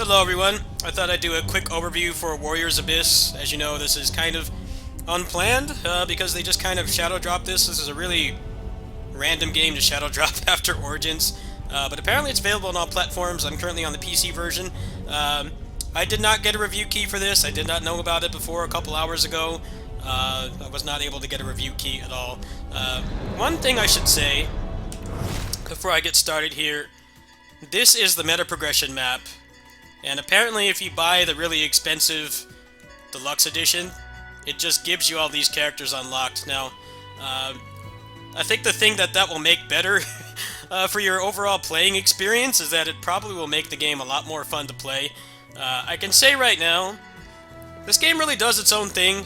Hello everyone, I thought I'd do a quick overview for Warriors Abyss. As you know, this is kind of unplanned, because they just kind of shadow dropped this. This is a really random game to shadow drop after Origins, but apparently it's available on all platforms. I'm currently on the PC version. I did not get a review key for this. I did not know about it before a couple hours ago. I was not able to get a review key at all. One thing I should say before I get started here, this is the meta progression map. And apparently if you buy the really expensive deluxe edition, it just gives you all these characters unlocked. Now, I think the thing that will make better for your overall playing experience is that it probably will make the game a lot more fun to play. I can say right now, this game really does its own thing.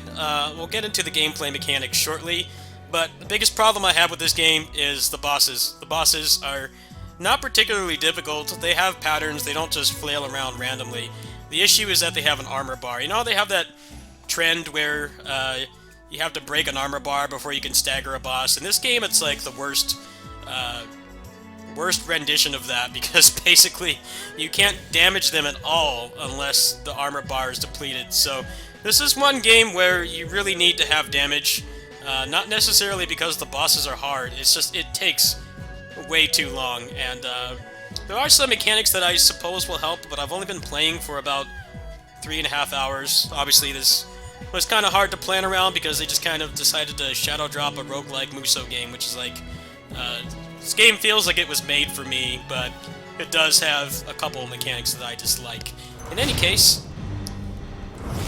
We'll get into the gameplay mechanics shortly, but the biggest problem I have with this game is the bosses. The bosses are not particularly difficult. They have patterns, they don't just flail around randomly. The issue is that they have an armor bar. You know, they have that trend where you have to break an armor bar before you can stagger a boss. In this game, it's like the worst rendition of that, because basically you can't damage them at all unless the armor bar is depleted. So this is one game where you really need to have damage, not necessarily because the bosses are hard, it's just it takes way too long, and there are some mechanics that I suppose will help, but I've only been playing for about 3.5 hours. Obviously this was kind of hard to plan around because they just kind of decided to shadow drop a roguelike Muso game, which is like, this game feels like it was made for me, but it does have a couple of mechanics that I dislike. In any case,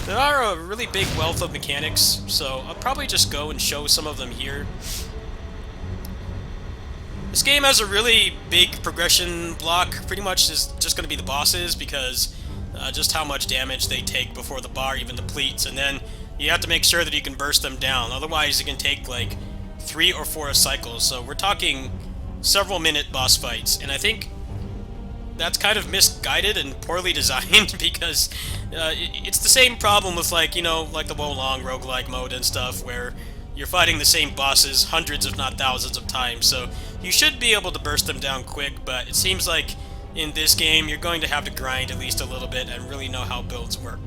there are a really big wealth of mechanics, so I'll probably just go and show some of them here. This game has a really big progression block. Pretty much is just going to be the bosses, because just how much damage they take before the bar even depletes, and then you have to make sure that you can burst them down. Otherwise, it can take like 3 or 4 cycles. So we're talking several minute boss fights, and I think that's kind of misguided and poorly designed because it's the same problem with, like, you know, like the Wolong roguelike mode and stuff, where you're fighting the same bosses hundreds if not thousands of times, so you should be able to burst them down quick, but it seems like in this game you're going to have to grind at least a little bit and really know how builds work.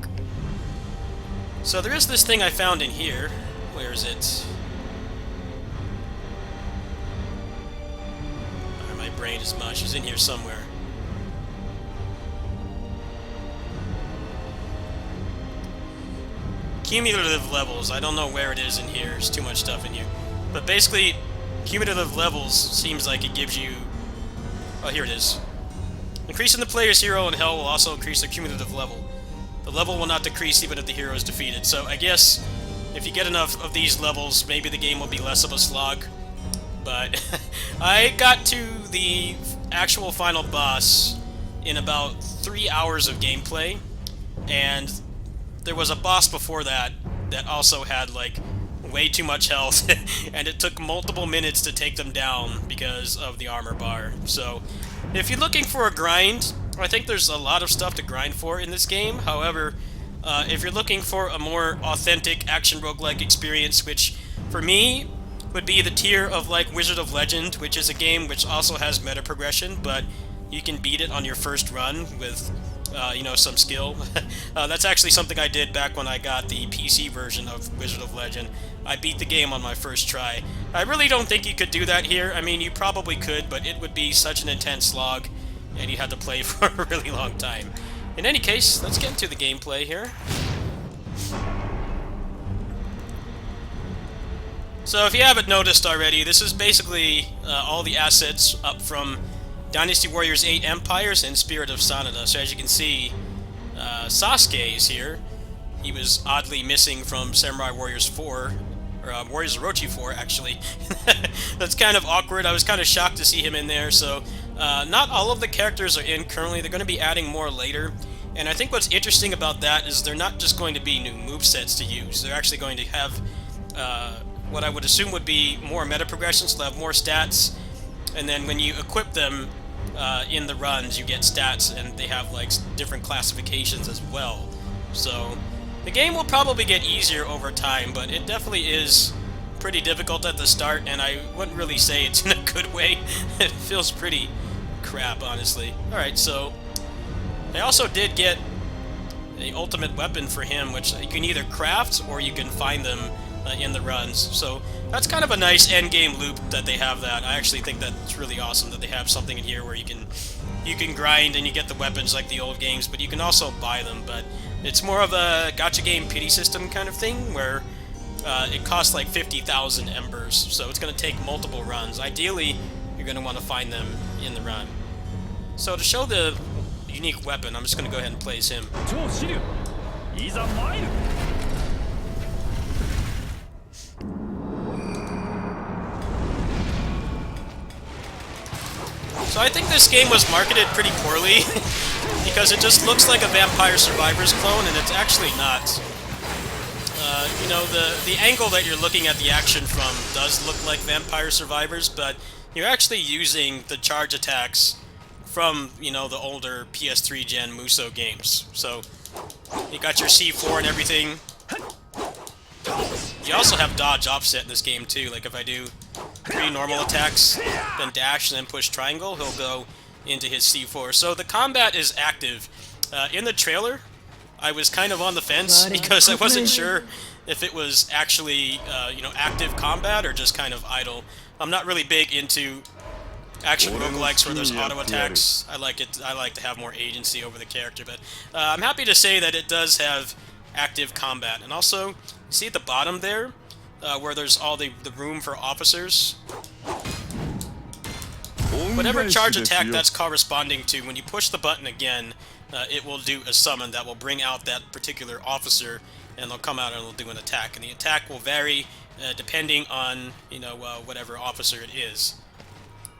So there is this thing I found in here. Where is it? My brain is mush. It's in here somewhere. Cumulative levels. I don't know where it is in here. There's too much stuff in here. But basically, cumulative levels seems like it gives you... Oh, here it is. Increasing the player's hero in hell will also increase their cumulative level. The level will not decrease even if the hero is defeated. So I guess if you get enough of these levels, maybe the game will be less of a slog. But I got to the actual final boss in about 3 hours of gameplay, and there was a boss before that that also had like way too much health, and it took multiple minutes to take them down because of the armor bar. So if you're looking for a grind, I think there's a lot of stuff to grind for in this game. However, if you're looking for a more authentic action roguelike experience, which for me would be the tier of like Wizard of Legend, which is a game which also has meta progression, but you can beat it on your first run with you know, some skill. That's actually something I did back when I got the PC version of Wizard of Legend. I beat the game on my first try. I really don't think you could do that here. I mean, you probably could, but it would be such an intense slog, and you had to play for a really long time. In any case, let's get into the gameplay here. So if you haven't noticed already, this is basically all the assets up from Dynasty Warriors 8 Empires and Spirit of Sanada. So as you can see, Sasuke is here. He was oddly missing from Samurai Warriors 4, or Warriors Orochi 4, actually. That's kind of awkward. I was kind of shocked to see him in there. So not all of the characters are in currently. They're going to be adding more later. And I think what's interesting about that is they're not just going to be new movesets to use. They're actually going to have what I would assume would be more meta progressions. They'll have more stats, and then when you equip them in the runs, you get stats, and they have like different classifications as well. So the game will probably get easier over time, but it definitely is pretty difficult at the start, and I wouldn't really say it's in a good way. It feels pretty crap, honestly. Alright, so I also did get the ultimate weapon for him, which you can either craft or you can find them in the runs. So that's kind of a nice endgame loop that they have that. I actually think that's really awesome that they have something in here where you can grind and you get the weapons like the old games, but you can also buy them. But it's more of a gacha game pity system kind of thing where it costs like 50,000 embers, so it's going to take multiple runs. Ideally, you're going to want to find them in the run. So to show the unique weapon, I'm just going to go ahead and place him. So I think this game was marketed pretty poorly because it just looks like a Vampire Survivors clone, and it's actually not. You know, the angle that you're looking at the action from does look like Vampire Survivors, but you're actually using the charge attacks from, you know, the older PS3 gen Muso games. So you got your C4 and everything. You also have dodge offset in this game too. Like if I do 3 normal attacks, then dash, and then push triangle, he'll go into his C4. So the combat is active. In the trailer, I was kind of on the fence because I wasn't sure if it was actually, you know, active combat or just kind of idle. I'm not really big into action roguelikes where there's auto attacks. I like to have more agency over the character, but I'm happy to say that it does have active combat. And also, you see at the bottom there, where there's all the room for officers. Whatever charge attack that's corresponding to, when you push the button again, it will do a summon that will bring out that particular officer, and they'll come out and they'll do an attack. And the attack will vary depending on, you know, whatever officer it is.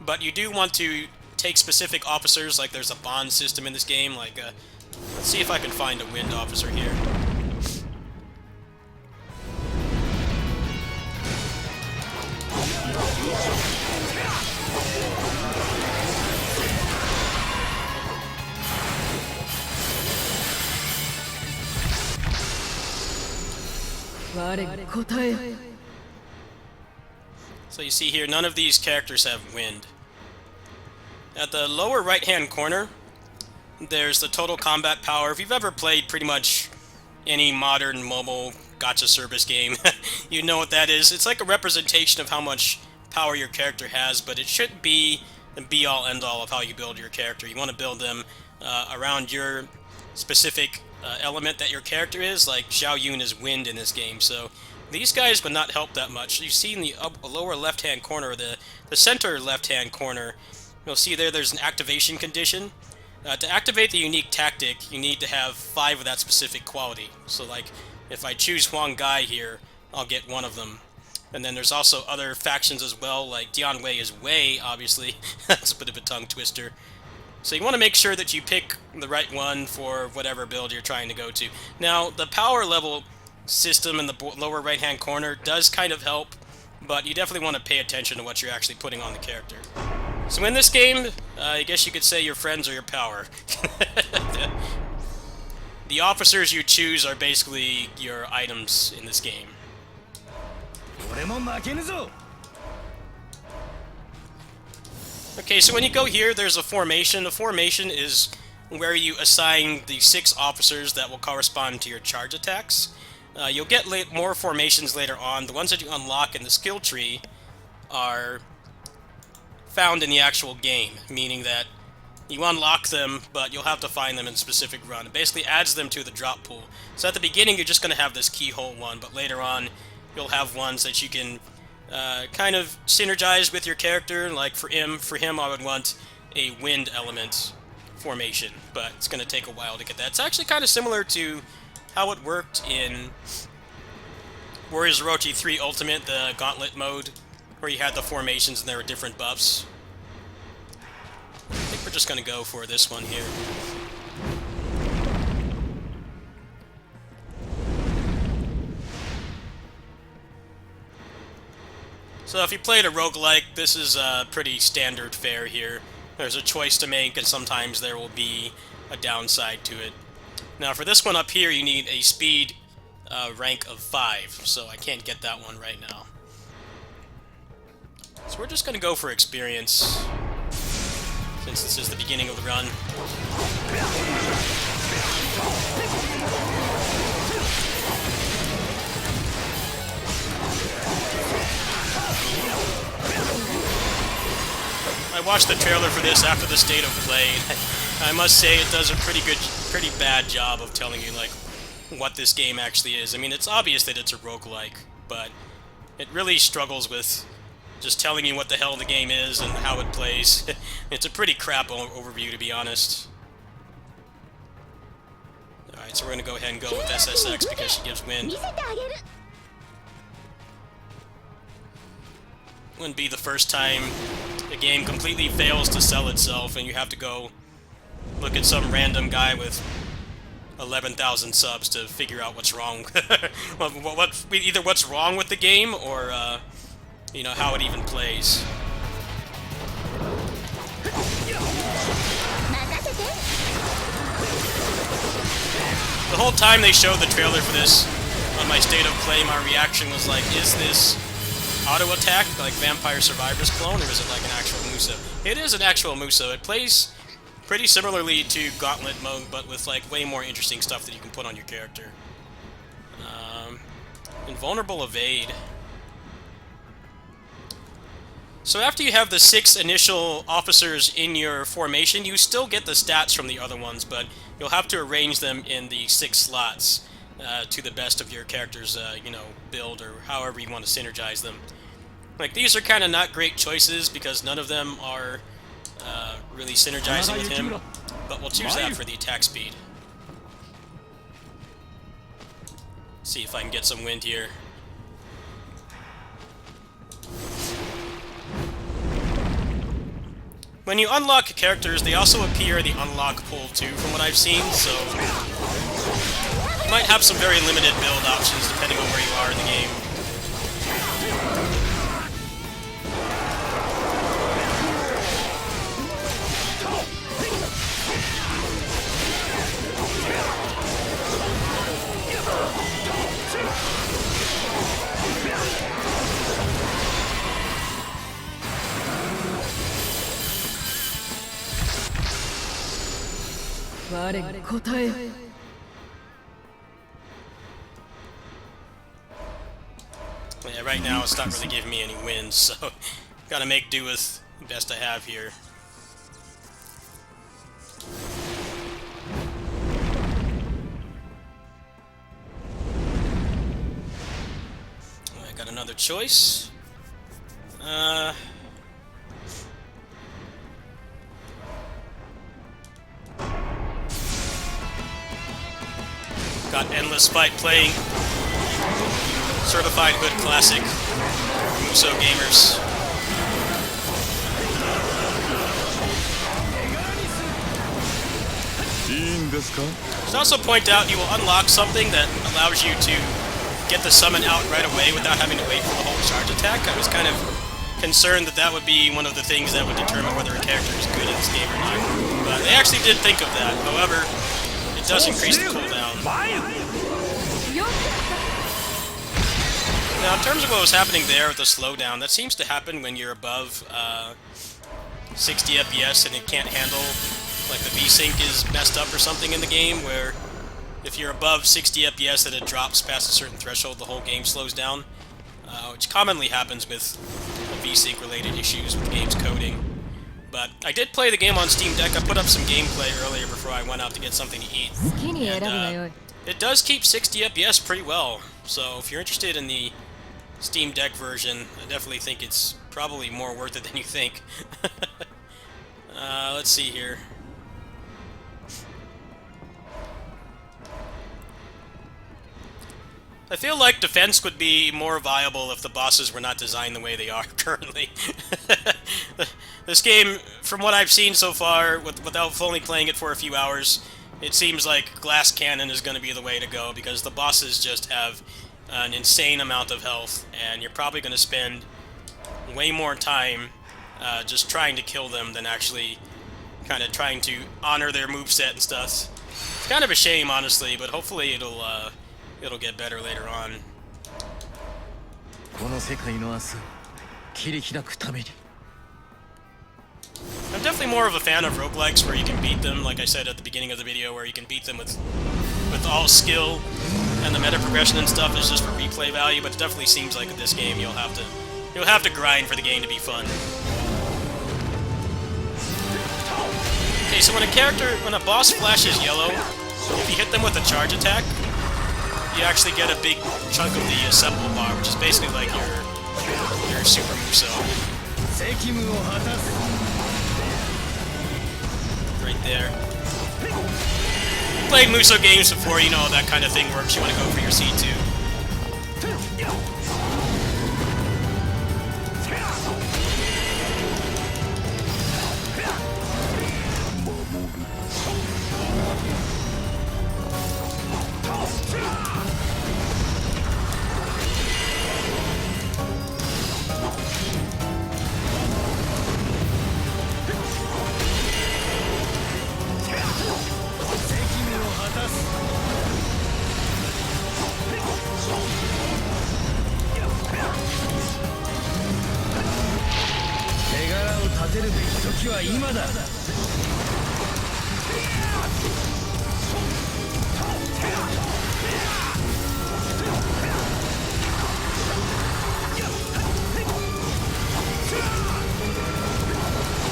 But you do want to take specific officers, like there's a bond system in this game, like, let's see if I can find a wind officer here. So you see here, none of these characters have wind. At the lower right-hand corner, there's the total combat power. If you've ever played pretty much any modern mobile gacha service game, you know what that is. It's like a representation of how much power your character has, but it shouldn't be the be-all, end-all of how you build your character. You want to build them around your specific element that your character is. Like Xiao Yun is wind in this game, so these guys would not help that much. You see in the lower left-hand corner, the center left-hand corner, you'll see there's an activation condition. To activate the unique tactic, you need to have 5 of that specific quality. So like, if I choose Huang Gai here, I'll get 1 of them. And then there's also other factions as well, like Dian Wei is Wei, obviously. That's a bit of a tongue twister. So you want to make sure that you pick the right one for whatever build you're trying to go to. Now, the power level system in the lower right-hand corner does kind of help, but you definitely want to pay attention to what you're actually putting on the character. So in this game, I guess you could say your friends are your power. The officers you choose are basically your items in this game. Okay, so when you go here, there's a formation. The formation is where you assign the 6 officers that will correspond to your charge attacks. You'll get more formations later on. The ones that you unlock in the skill tree are found in the actual game, meaning that you unlock them, but you'll have to find them in a specific run. It basically adds them to the drop pool. So at the beginning, you're just going to have this keyhole one, but later on, you'll have ones that you can kind of synergize with your character. Like for him, I would want a wind element formation, but it's going to take a while to get that. It's actually kind of similar to how it worked in Warriors Orochi 3 Ultimate, the Gauntlet mode, where you had the formations and there were different buffs. I think we're just going to go for this one here. So if you played a roguelike, this is pretty standard fare here. There's a choice to make, and sometimes there will be a downside to it. Now for this one up here, you need a speed rank of 5, so I can't get that one right now. So we're just going to go for experience. since this is the beginning of the run. I watched the trailer for this after the state of play. I must say it does a pretty bad job of telling you like what this game actually is. I mean, it's obvious that it's a roguelike, but it really struggles with just telling you what the hell the game is and how it plays. It's a pretty crap overview, to be honest. Alright, so we're gonna go ahead and go with SSX because she gives wind. Wouldn't be the first time a game completely fails to sell itself and you have to go look at some random guy with 11,000 subs to figure out what's wrong. Either what's wrong with the game or, you know, how it even plays. The whole time they showed the trailer for this, on my state of play, my reaction was like, is this auto attack like Vampire Survivors clone, or is it like an actual Muso? It is an actual Muso. It plays pretty similarly to Gauntlet mode, but with like way more interesting stuff that you can put on your character. Invulnerable evade. So after you have the 6 initial officers in your formation, you still get the stats from the other ones, but you'll have to arrange them in the 6 slots to the best of your character's, you know, build, or however you want to synergize them. Like, these are kind of not great choices because none of them are really synergizing with him, but we'll choose that for the attack speed. See if I can get some wind here. When you unlock characters, they also appear in the unlock pool too, from what I've seen, so you might have some very limited build options depending on where you are in the game. Yeah, right now it's not really giving me any wins, so gotta make do with the best I have here. I got another choice. Got Endless Fight playing. Certified Hood Classic. Muso Gamers. Should also point out you will unlock something that allows you to get the summon out right away without having to wait for the whole charge attack. I was kind of concerned that that would be one of the things that would determine whether a character is good in this game or not. But they actually did think of that. However, it does increase the cooldown. Now, in terms of what was happening there with the slowdown, that seems to happen when you're above 60 FPS and it can't handle, like the V-Sync is messed up or something in the game, where if you're above 60 FPS and it drops past a certain threshold, the whole game slows down, which commonly happens with V-Sync related issues with the game's coding. But I did play the game on Steam Deck. I put up some gameplay earlier before I went out to get something to eat. And, it does keep 60 FPS pretty well, so if you're interested in the Steam Deck version, I definitely think it's probably more worth it than you think. Let's see here. I feel like defense would be more viable if the bosses were not designed the way they are currently. This game, from what I've seen so far, without only playing it for a few hours, it seems like Glass Cannon is going to be the way to go, because the bosses just have an insane amount of health, and you're probably going to spend way more time just trying to kill them than actually kind of trying to honor their moveset and stuff. It's kind of a shame, honestly, but hopefully it'll get better later on. I'm I'm definitely more of a fan of roguelikes where you can beat them, like I said at the beginning of the video, where you can beat them with all skill, and the meta progression and stuff is just for replay value. But it definitely seems like in this game you'll have to grind for the game to be fun. Okay, so when a boss flashes yellow, if you hit them with a charge attack, you actually get a big chunk of the assemble bar, which is basically like your super Muso. Right there. Played Muso games before, you know how that kind of thing works. You want to go for your C2.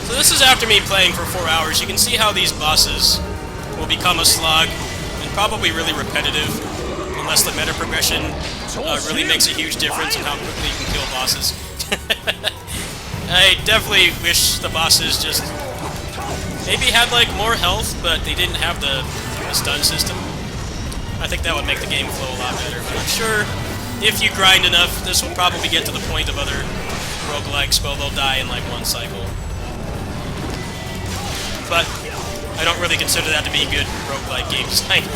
So this is after me playing for 4 hours. You can see how these bosses will become a slog and probably really repetitive unless the meta progression really makes a huge difference in how quickly you can kill bosses. I definitely wish the bosses just maybe had like more health, but they didn't have the stun system. I think that would make the game flow a lot better. But I'm sure if you grind enough, this will probably get to the point of other roguelikes where they'll die in like one cycle. But I don't really consider that to be good roguelike game design.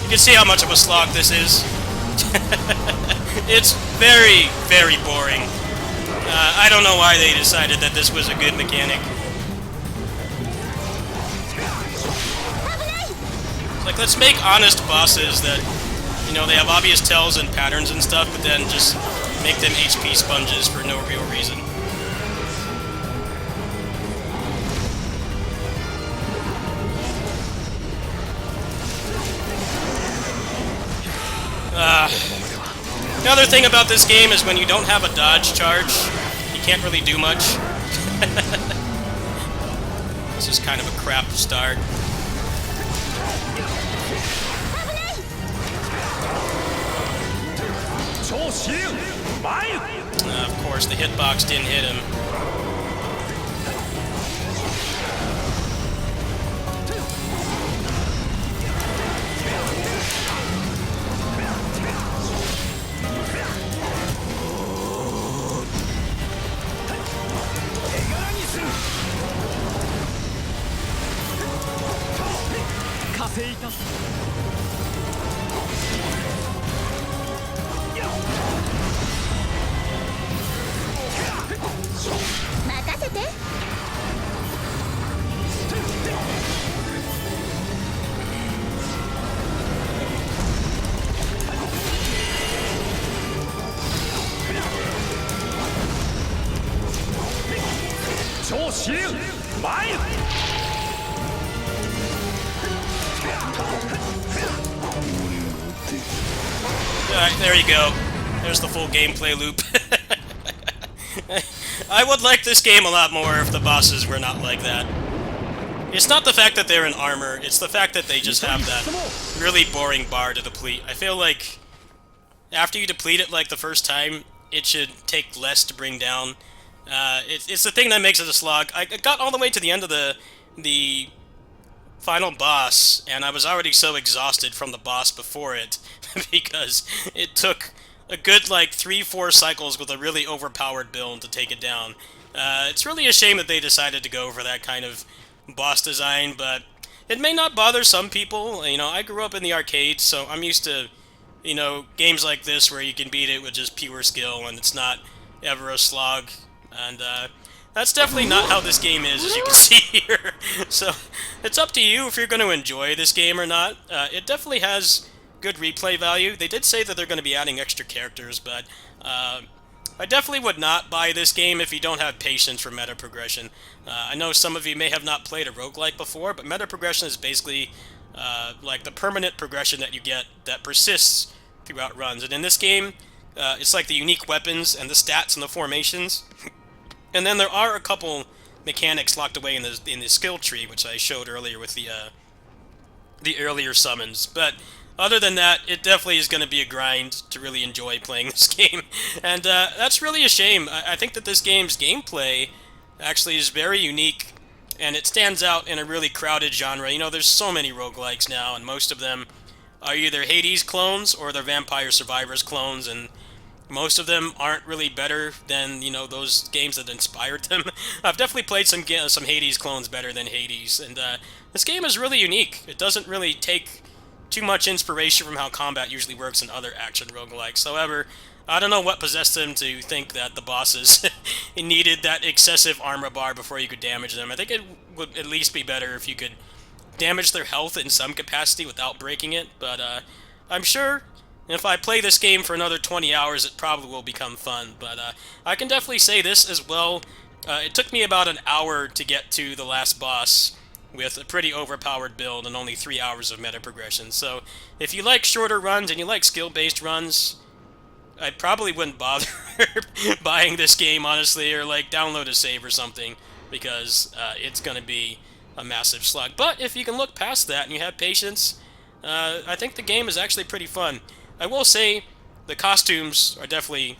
You can see how much of a slog this is. It's very, very boring. I don't know why they decided that this was a good mechanic. Like, let's make honest bosses that, you know, they have obvious tells and patterns and stuff, but then just make them HP sponges for no real reason. Another thing about this game is when you don't have a dodge charge, you can't really do much. This is kind of a crap start. Of course, the hitbox didn't hit him. Alright, there you go. There's the full gameplay loop. I would like this game a lot more if the bosses were not like that. It's not the fact that they're in armor, it's the fact that they just have that really boring bar to deplete. I feel like after you deplete it like the first time, it should take less to bring down. It's the thing that makes it a slog. I got all the way to the end of the final boss, and I was already so exhausted from the boss before it, because it took a good, like, 3-4 cycles with a really overpowered build to take it down. It's really a shame that they decided to go for that kind of boss design, but it may not bother some people. You know, I grew up in the arcades, so I'm used to, you know, games like this where you can beat it with just pure skill, and it's not ever a slog, and, that's definitely not how this game is, as you can see here. So, it's up to you if you're going to enjoy this game or not. It definitely has good replay value. They did say that they're going to be adding extra characters, but I definitely would not buy this game if you don't have patience for meta progression. I know some of you may have not played a roguelike before, but meta progression is basically like the permanent progression that you get that persists throughout runs. And in this game, it's like the unique weapons and the stats and the formations. And then there are a couple mechanics locked away in the skill tree, which I showed earlier with the earlier summons. But other than that, it definitely is going to be a grind to really enjoy playing this game. And that's really a shame. I think that this game's gameplay actually is very unique, and it stands out in a really crowded genre. You know, there's so many roguelikes now, and most of them are either Hades clones or they're Vampire Survivors clones, and most of them aren't really better than, you know, those games that inspired them. I've definitely played some Hades clones better than Hades, and this game is really unique. It doesn't really take too much inspiration from how combat usually works in other action roguelikes. However, I don't know what possessed them to think that the bosses needed that excessive armor bar before you could damage them. I think it would at least be better if you could damage their health in some capacity without breaking it, but I'm sure if I play this game for another 20 hours, it probably will become fun. But I can definitely say this as well. It took me about an hour to get to the last boss with a pretty overpowered build and only 3 hours of meta progression. So if you like shorter runs and you like skill-based runs, I probably wouldn't bother buying this game, honestly, or like download a save or something, because it's going to be a massive slug. But if you can look past that and you have patience, I think the game is actually pretty fun. I will say the costumes are definitely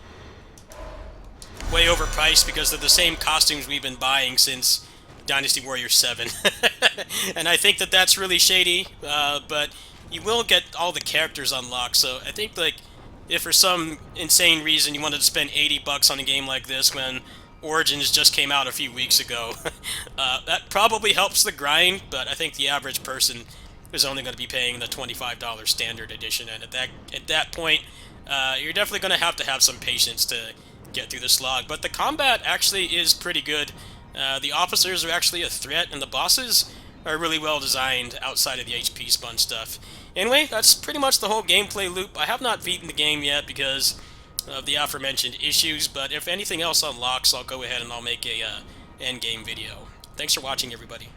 way overpriced because they're the same costumes we've been buying since Dynasty Warriors 7. And I think that that's really shady, but you will get all the characters unlocked, so I think, like, if for some insane reason you wanted to spend $80 on a game like this when Origins just came out a few weeks ago, that probably helps the grind, but I think the average person is only going to be paying the $25 standard edition, and at that point, you're definitely going to have some patience to get through the slog. But the combat actually is pretty good. The officers are actually a threat, and the bosses are really well designed outside of the HP sponge stuff. Anyway, that's pretty much the whole gameplay loop. I have not beaten the game yet because of the aforementioned issues, but if anything else unlocks, I'll go ahead and I'll make a endgame video. Thanks for watching, everybody.